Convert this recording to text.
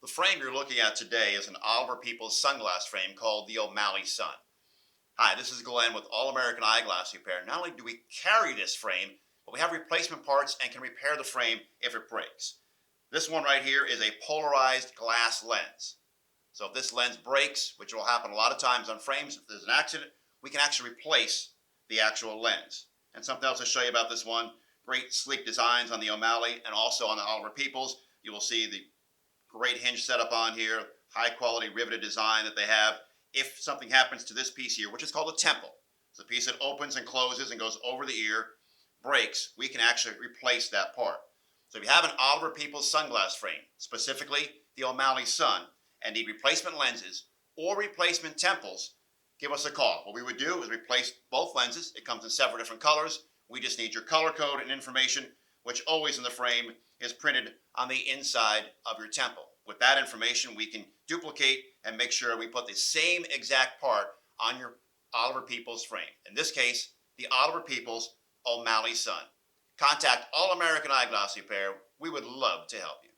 The frame you're looking at today is an Oliver Peoples sunglass frame called the O'Malley Sun. Hi, this is Glenn with All American Eyeglass Repair. Not only do we carry this frame, but we have replacement parts and can repair the frame if it breaks. This one right here is a polarized glass lens. So if this lens breaks, which will happen a lot of times on frames, if there's an accident, we can actually replace the actual lens. And something else to show you about this one, great sleek designs on the O'Malley and also on the Oliver Peoples. You will see the great hinge setup on here, high quality riveted design that they have. If something happens to this piece here, which is called a temple, it's a piece that opens and closes and goes over the ear, breaks, we can actually replace that part. So if you have an Oliver Peoples sunglass frame, specifically the O'Malley Sun, and need replacement lenses or replacement temples, give us a call. What we would do is replace both lenses. It comes in several different colors. We just need your color code and information, which always in the frame is printed on the inside of your temple. With that information, we can duplicate and make sure we put the same exact part on your Oliver Peoples frame. In this case, the Oliver Peoples O'Malley Sun. Contact All American Eyeglass Repair. We would love to help you.